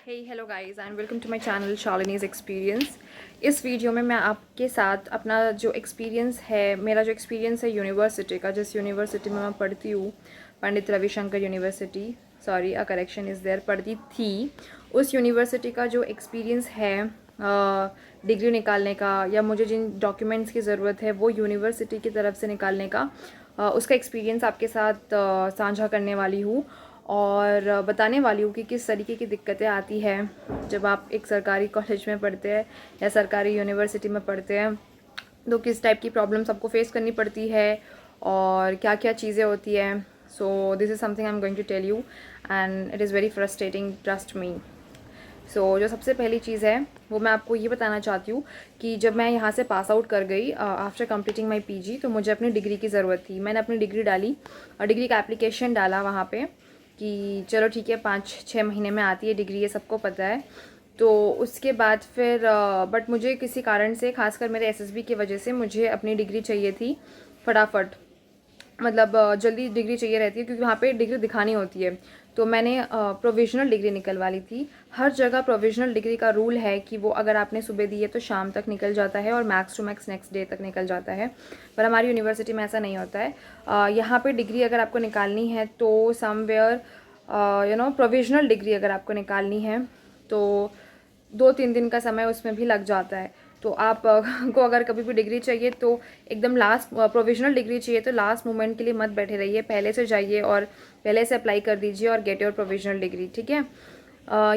Hello guys and welcome to my channel Shalini's experience. इस video में मैं आपके साथ अपना जो एक्सपीरियंस है, मेरा जो एक्सपीरियंस है यूनिवर्सिटी का, जिस यूनिवर्सिटी में मैं पढ़ती हूँ, Pandit Ravishankar university, sorry a correction is there, पढ़ती थी, उस यूनिवर्सिटी का जो एक्सपीरियंस है डिग्री निकालने का, या मुझे जिन डॉक्यूमेंट्स की ज़रूरत है वो यूनिवर्सिटी की तरफ से निकालने का, उसका एक्सपीरियंस आपके साथ साझा करने वाली हूँ और बताने वाली हूँ कि किस तरीके की दिक्कतें आती हैं जब आप एक सरकारी कॉलेज में पढ़ते हैं या सरकारी यूनिवर्सिटी में पढ़ते हैं। तो किस टाइप की प्रॉब्लम्स आपको फेस करनी पड़ती है और क्या क्या चीज़ें होती हैं। So this is something I am going to tell you and it is very frustrating, trust me. जो सबसे पहली चीज़ है वो मैं आपको ये बताना चाहती हूँ कि जब मैं यहाँ से पास आउट कर गई आफ्टर कंप्लीटिंग माई पीजी, तो मुझे अपनी डिग्री की ज़रूरत थी। मैंने अपनी डिग्री डाली और डिग्री का एप्लीकेशन डाला वहाँ पे कि चलो ठीक है 5-6 महीने में आती है डिग्री, ये सबको पता है। तो उसके बाद फिर बट मुझे किसी कारण से, खासकर मेरे एसएसबी की वजह से, मुझे अपनी डिग्री चाहिए थी फटाफट। मतलब जल्दी डिग्री चाहिए रहती है क्योंकि वहाँ पे डिग्री दिखानी होती है। तो मैंने प्रोविज़नल डिग्री निकलवा ली थी। हर जगह प्रोविज़नल डिग्री का रूल है कि वो अगर आपने सुबह दी है तो शाम तक निकल जाता है और max to max next day तक निकल जाता है। पर हमारी यूनिवर्सिटी में ऐसा नहीं होता है। यहाँ पे डिग्री अगर आपको निकालनी है तो समवेयर प्रोविज़नल डिग्री अगर आपको निकालनी है तो 2-3 दिन का समय उसमें भी लग जाता है। तो आप को अगर कभी भी डिग्री चाहिए तो एकदम लास्ट, प्रोविज़नल डिग्री चाहिए तो लास्ट मोमेंट के लिए मत बैठे रहिए, पहले से जाइए और पहले से अप्लाई कर दीजिए और गेट योर प्रोविज़नल डिग्री, ठीक है।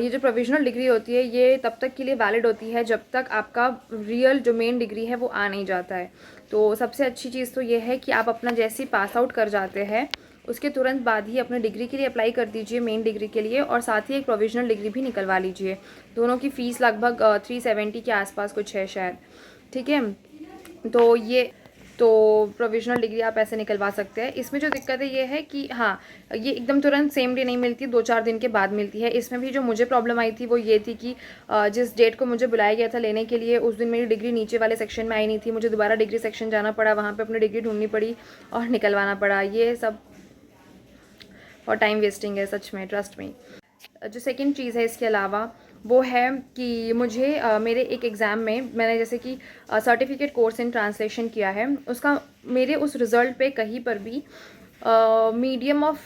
ये जो प्रोविज़नल डिग्री होती है ये तब तक के लिए वैलिड होती है जब तक आपका रियल जो मेन डिग्री है वो आ नहीं जाता है। तो सबसे अच्छी चीज़ तो ये है कि आप अपना जैसे ही पास आउट कर जाते हैं उसके तुरंत बाद ही अपने डिग्री के लिए अप्लाई कर दीजिए, मेन डिग्री के लिए, और साथ ही एक प्रोविज़नल डिग्री भी निकलवा लीजिए। दोनों की फ़ीस लगभग 370 के आसपास कुछ है शायद, ठीक है। तो प्रोविज़नल डिग्री आप ऐसे निकलवा सकते हैं। इसमें जो दिक्कत है ये है कि हाँ, ये एकदम तुरंत सेम डे नहीं मिलती, 2-4 दिन के बाद मिलती है। इसमें भी जो मुझे प्रॉब्लम आई थी वो ये थी कि जिस डेट को मुझे बुलाया गया था लेने के लिए, उस दिन मेरी डिग्री नीचे वाले सेक्शन में आई नहीं थी। मुझे दोबारा डिग्री सेक्शन जाना पड़ा, वहाँ पर अपनी डिग्री ढूंढनी पड़ी और निकलवाना पड़ा। ये सब और टाइम वेस्टिंग है सच में, ट्रस्ट में। जो सेकंड चीज़ है इसके अलावा वो है कि मुझे मेरे एक एग्ज़ाम में, मैंने जैसे कि सर्टिफिकेट कोर्स इन ट्रांसलेशन किया है, उसका मेरे उस रिज़ल्ट पे कहीं पर भी मीडियम ऑफ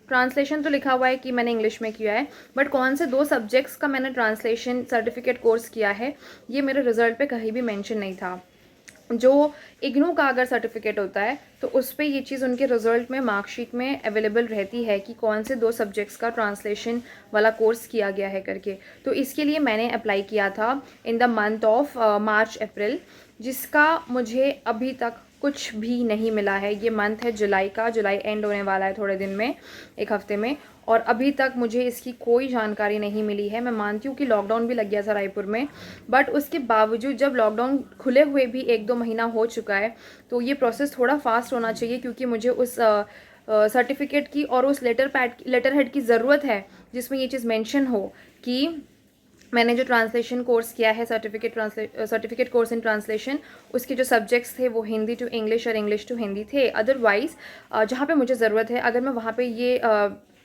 ट्रांसलेशन तो लिखा हुआ है कि मैंने इंग्लिश में किया है, बट कौन से 2 सब्जेक्ट्स का मैंने ट्रांसलेशन सर्टिफिकेट कोर्स किया है ये मेरे रिज़ल्ट पे कहीं भी मेंशन नहीं था। जो इग्नू का अगर सर्टिफिकेट होता है तो उस पर ये चीज़ उनके रिजल्ट में, मार्कशीट में अवेलेबल रहती है कि कौन से 2 सब्जेक्ट्स का ट्रांसलेशन वाला कोर्स किया गया है करके। तो इसके लिए मैंने अप्लाई किया था in the month of March April, जिसका मुझे अभी तक कुछ भी नहीं मिला है। ये मंथ है जुलाई का, जुलाई एंड होने वाला है थोड़े दिन में, एक हफ्ते में, और अभी तक मुझे इसकी कोई जानकारी नहीं मिली है। मैं मानती हूँ कि लॉकडाउन भी लग गया था रायपुर में, बट उसके बावजूद जब लॉकडाउन खुले हुए भी 1-2 महीना हो चुका है तो ये प्रोसेस थोड़ा फास्ट होना चाहिए, क्योंकि मुझे उस सर्टिफिकेट की और उस लेटर हेड की ज़रूरत है जिसमें ये चीज़ मेंशन हो कि मैंने जो ट्रांसलेशन कोर्स किया है, सर्टिफिकेट कोर्स इन ट्रांसलेशन, उसके जो सब्जेक्ट्स थे वो हिंदी टू इंग्लिश और इंग्लिश टू हिंदी थे। अदरवाइज़ जहाँ पे मुझे ज़रूरत है, अगर मैं वहाँ पे ये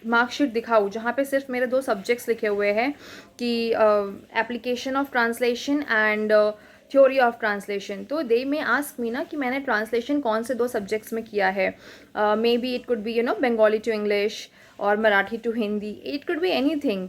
मार्कशीट दिखाऊँ जहाँ पे सिर्फ मेरे 2 सब्जेक्ट्स लिखे हुए हैं कि application of translation and theory of translation, तो दे में आस्क मी ना कि मैंने ट्रांसलेशन कौन से 2 सब्जेक्ट्स में किया है। Maybe it could be Bengali to English और Marathi to Hindi, it could be anything.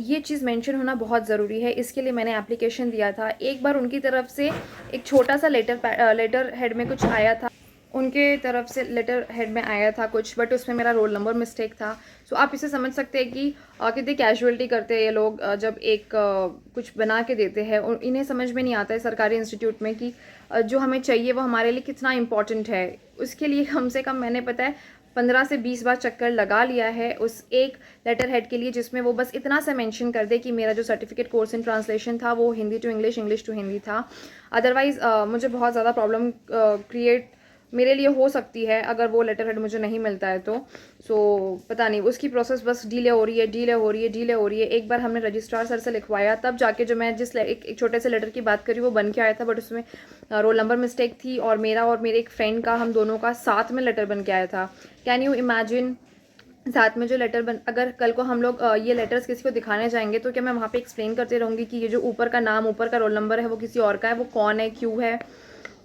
ये चीज़ मेंशन होना बहुत ज़रूरी है। इसके लिए मैंने एप्लीकेशन दिया था। एक बार उनकी तरफ से एक छोटा सा लेटर हेड में कुछ आया था, उनके तरफ से लेटर हेड में आया था कुछ, बट उसमें मेरा रोल नंबर मिस्टेक था। आप इसे समझ सकते हैं कि कितनी कैजुअलिटी करते हैं ये लोग जब एक कुछ बना के देते हैं। इन्हें समझ में नहीं आता है सरकारी इंस्टीट्यूट में कि जो हमें चाहिए वो हमारे लिए कितना इम्पॉर्टेंट है। उसके लिए कम से कम मैंने, पता है, 15 से 20 बार चक्कर लगा लिया है उस एक लेटर हेड के लिए, जिसमें वो बस इतना सा मेंशन कर दे कि मेरा जो सर्टिफिकेट कोर्स इन ट्रांसलेशन था वो Hindi to English, English to Hindi था। अदरवाइज़ मुझे बहुत ज़्यादा प्रॉब्लम क्रिएट मेरे लिए हो सकती है अगर वो लेटर हेड मुझे नहीं मिलता है तो। पता नहीं, उसकी प्रोसेस बस डिले हो रही है, डिले हो रही है, डिले हो रही है। एक बार हमने रजिस्ट्रार सर से लिखवाया, तब जाके जो मैं जिस एक छोटे से लेटर की बात करी वो बन के आया था, बट उसमें रोल नंबर मिस्टेक थी और मेरा और मेरे एक फ्रेंड का, हम दोनों का साथ में लेटर बन के आया था। कैन यू इमेजिन साथ में जो लेटर अगर कल को हम लोग ये लेटर्स किसी को दिखाने जाएंगे तो क्या मैं वहाँ पे एक्सप्लेन करते रहूँगी कि ये जो ऊपर का नाम, ऊपर का रोल नंबर है वो किसी और का है, वो कौन है, क्यों है।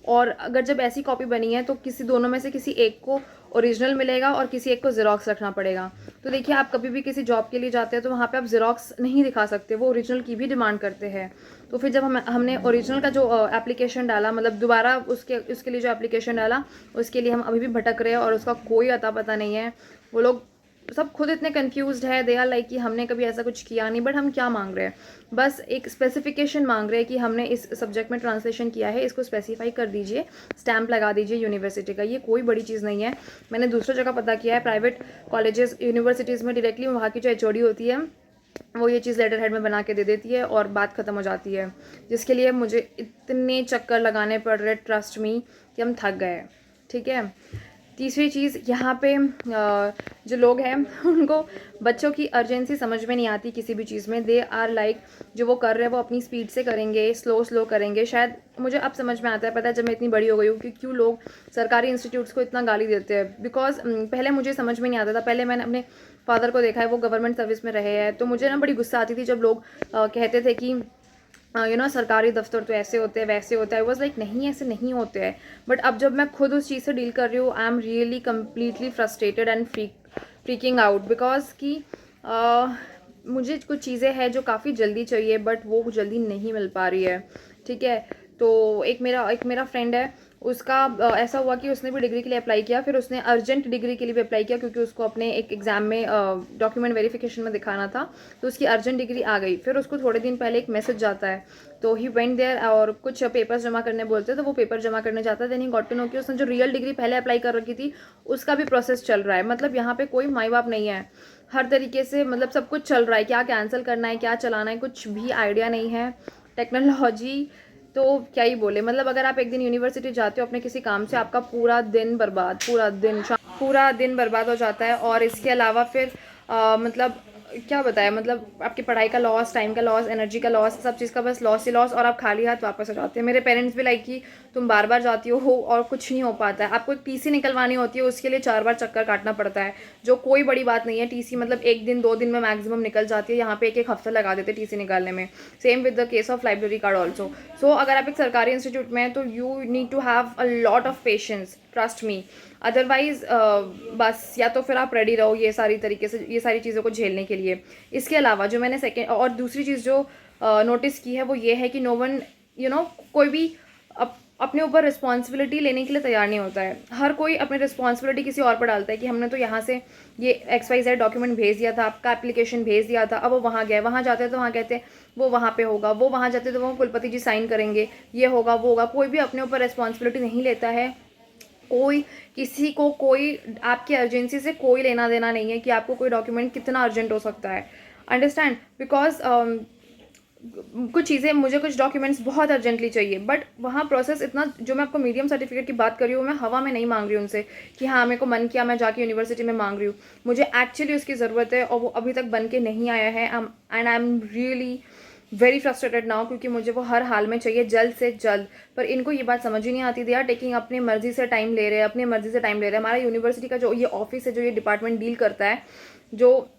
और अगर जब ऐसी कॉपी बनी है तो किसी दोनों में से किसी एक को ओरिजिनल मिलेगा और किसी एक को ज़ेरॉक्स रखना पड़ेगा। तो देखिए, आप कभी भी किसी जॉब के लिए जाते हैं तो वहाँ पे आप ज़ेरॉक्स नहीं दिखा सकते, वो ओरिजिनल की भी डिमांड करते हैं। तो फिर जब हमने ओरिजिनल का जो एप्लीकेशन डाला, मतलब दोबारा उसके लिए जो एप्लीकेशन डाला, उसके लिए हम अभी भी भटक रहे हैं और उसका कोई अता पता नहीं है। वो लोग सब खुद इतने कंफ्यूज्ड है, दे आर लाइक कि हमने कभी ऐसा कुछ किया नहीं। बट हम क्या मांग रहे हैं, बस एक स्पेसिफिकेशन मांग रहे हैं कि हमने इस सब्जेक्ट में ट्रांसलेशन किया है, इसको स्पेसिफाई कर दीजिए, स्टैंप लगा दीजिए यूनिवर्सिटी का। ये कोई बड़ी चीज़ नहीं है। मैंने दूसरी जगह पता किया है, प्राइवेट कॉलेजेस यूनिवर्सिटीज़ में डायरेक्टली वहाँ की जो एचओडी होती है वो ये चीज़ लेटर हेड में बना के दे देती है और बात ख़त्म हो जाती है, जिसके लिए मुझे इतने चक्कर लगाने पड़ रहे, ट्रस्ट मी, कि हम थक गए। ठीक है। तीसरी चीज़, यहाँ पे जो लोग हैं उनको बच्चों की अर्जेंसी समझ में नहीं आती किसी भी चीज़ में। दे आर लाइक जो वो कर रहे हैं वो अपनी स्पीड से करेंगे, स्लो करेंगे। शायद मुझे अब समझ में आता है, पता है जब मैं इतनी बड़ी हो गई हूँ, कि क्यों लोग सरकारी इंस्टीट्यूट्स को इतना गाली देते हैं। बिकॉज पहले मुझे समझ में नहीं आता था। पहले मैंने अपने फादर को देखा है, वो गवर्नमेंट सर्विस में रहे हैं, तो मुझे ना बड़ी गुस्सा आती थी जब लोग कहते थे कि सरकारी दफ्तर तो ऐसे होते हैं, वैसे होता है। आई वॉज लाइक नहीं, ऐसे नहीं होते हैं। बट अब जब मैं खुद उस चीज़ से डील कर रही हूँ, I am really completely frustrated and freaking out, because कि मुझे कुछ चीज़ें हैं जो काफ़ी जल्दी चाहिए, बट वो जल्दी नहीं मिल पा रही है। ठीक है। तो एक मेरा फ्रेंड है, उसका ऐसा हुआ कि उसने भी डिग्री के लिए अप्लाई किया, फिर उसने अर्जेंट डिग्री के लिए भी अप्लाई किया, क्योंकि उसको अपने एक एग्ज़ाम में डॉक्यूमेंट वेरिफिकेशन में दिखाना था। तो उसकी अर्जेंट डिग्री आ गई। फिर उसको थोड़े दिन पहले एक मैसेज जाता है, तो ही वेंट देयर और कुछ पेपर्स जमा करने बोलते हैं, तो वो पेपर जमा करने जाता है। Then he got to know कि उसने जो रियल डिग्री पहले अप्लाई कर रखी थी उसका भी प्रोसेस चल रहा है। मतलब यहाँ पे कोई माई बाप नहीं है, हर तरीके से मतलब सब कुछ चल रहा है। क्या कैंसिल करना है, क्या चलाना है, कुछ भी आइडिया नहीं है। टेक्नोलॉजी तो क्या ही बोले। मतलब अगर आप एक दिन यूनिवर्सिटी जाते हो अपने किसी काम से, आपका पूरा दिन बर्बाद, पूरा दिन बर्बाद हो जाता है। और इसके अलावा फिर मतलब क्या बताया, मतलब आपकी पढ़ाई का लॉस, टाइम का लॉस, एनर्जी का लॉस, सब चीज़ का बस लॉस ही लॉस, और आप खाली हाथ वापस आ जाते हैं। मेरे पेरेंट्स भी लाइक कि तुम बार बार जाती हो और कुछ नहीं हो पाता है। आपको एक टीसी निकलवानी होती है, उसके लिए 4 बार चक्कर काटना पड़ता है, जो कोई बड़ी बात नहीं है। टीसी मतलब 1 दिन 2 दिन में मैक्सिमम निकल जाती है, यहाँ पे 1 हफ्ता लगा देते हैं टीसी निकालने में। Same with the case of library card also. So अगर आप एक सरकारी इंस्टीट्यूट में हैं तो you need to have a lot of patience, trust me. Otherwise बस या तो फिर आप रेडी रहो ये सारी तरीके से, ये सारी चीज़ों को झेलने के लिए। इसके अलावा जो मैंने सेकेंड और दूसरी चीज़ जो नोटिस की है वो ये है कि नो वन कोई भी अपने ऊपर रिस्पॉन्सिबिलिटी लेने के लिए तैयार नहीं होता है। हर कोई अपनी रिस्पॉन्सिबिलिटी किसी और पर डालता है कि हमने तो यहाँ से ये XYZ डॉक्यूमेंट भेज दिया था, आपका एप्लीकेशन भेज दिया था, अब वो वहाँ गए, वहाँ जाते हैं तो वहाँ कहते हैं वो वहाँ पे होगा, वो वहाँ जाते तो वो कुलपति जी साइन करेंगे, ये होगा वो होगा। कोई भी अपने ऊपर रिस्पॉन्सिबिलिटी नहीं लेता है। कोई किसी को कोई आपकी अर्जेंसी से कोई लेना देना नहीं है कि आपको कोई डॉक्यूमेंट कितना अर्जेंट हो सकता है। अंडरस्टैंड। बिकॉज कुछ चीज़ें, मुझे कुछ डॉक्यूमेंट्स बहुत अर्जेंटली चाहिए, बट वहाँ प्रोसेस इतना, जो मैं आपको मीडियम सर्टिफिकेट की बात कर रही हूँ, मैं हवा में नहीं मांग रही हूँ उनसे कि हाँ मेरे को मन किया मैं जाके यूनिवर्सिटी में मांग रही हूँ। मुझे एक्चुअली उसकी ज़रूरत है और वो अभी तक बन के नहीं आया है। And I am really very frustrated now, क्योंकि मुझे वो हर हाल में चाहिए, जल्द से जल्द। पर इनको ये बात समझ ही नहीं आती। दे आर टेकिंग अपनी मर्जी से टाइम ले रहे हैं, अपनी मर्जी से टाइम ले रहे हैं। हमारा यूनिवर्सिटी का जो ये ऑफिस है, जो ये डिपार्टमेंट डील करता है, जो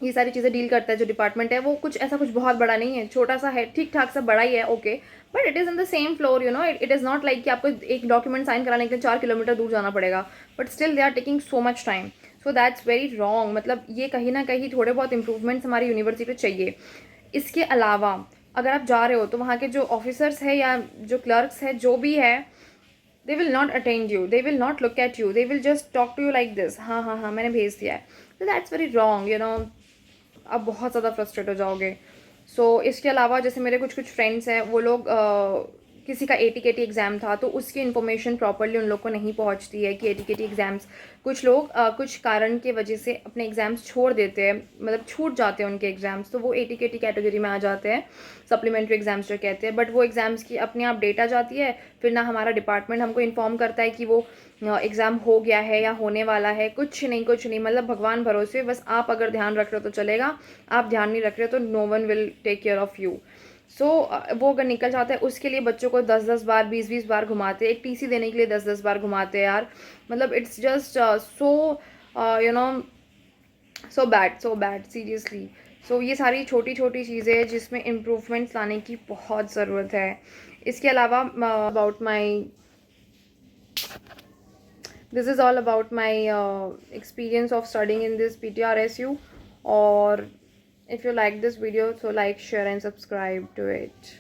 ये सारी चीज़ें डील करता है, जो डिपार्टमेंट है, वो कुछ ऐसा कुछ बहुत बड़ा नहीं है, छोटा सा है, ठीक ठाक सा, बड़ा ही है, okay. But it is in the same floor, it is not like कि आपको एक डॉक्यूमेंट साइन कराने के लिए 4 किलोमीटर दूर जाना पड़ेगा। But still they are taking so much time. So that's very wrong. मतलब ये कहीं ना कहीं थोड़े बहुत इंप्रूवमेंट्स हमारी यूनिवर्सिटी पे चाहिए। इसके अलावा अगर आप जा रहे हो तो वहाँ के जो ऑफिसर्स है या जो क्लर्क्स है, जो भी है, they will not attend you, they will not look at you, they will just talk to you like this, हाँ हाँ हाँ मैंने भेज दिया है। तो दैट्स वेरी रॉन्ग। आप बहुत ज़्यादा फ्रस्ट्रेट हो जाओगे। इसके अलावा जैसे मेरे कुछ फ्रेंड्स हैं, वो लोग किसी का ATKT एग्ज़ाम था, तो उसकी इन्फॉर्मेशन प्रॉपरली उन लोग को नहीं पहुंचती है कि ATKT एग्ज़ाम्स, कुछ लोग कुछ कारण की वजह से अपने एग्ज़ाम्स छोड़ देते हैं, मतलब छूट जाते हैं उनके एग्ज़ाम्स, तो वो ATKT कैटेगरी में आ जाते हैं, सप्लीमेंट्री एग्ज़ाम्स जो कहते हैं। बट वो एग्ज़ाम्स की अपने आप डेट आ जाती है, फिर ना हमारा डिपार्टमेंट हमको इन्फॉर्म करता है कि वो एग्ज़ाम हो गया है या होने वाला है, कुछ नहीं। मतलब भगवान भरोसे, बस आप अगर ध्यान रख रहे हो तो चलेगा, आप ध्यान नहीं रख रहे हो तो no one will take care of you. वो अगर निकल जाता है, उसके लिए बच्चों को 10-10 बार, 20-20 बार घुमाते हैं, एक TC देने के लिए 10-10 बार घुमाते हैं यार। मतलब it's just so you know so bad seriously. So ये सारी छोटी छोटी चीज़ें हैं जिसमें इम्प्रूवमेंट्स लाने की बहुत ज़रूरत है। इसके अलावा about my this is all about my experience of studying in this PTRSU. Or if you like this video, so like, share and subscribe to it.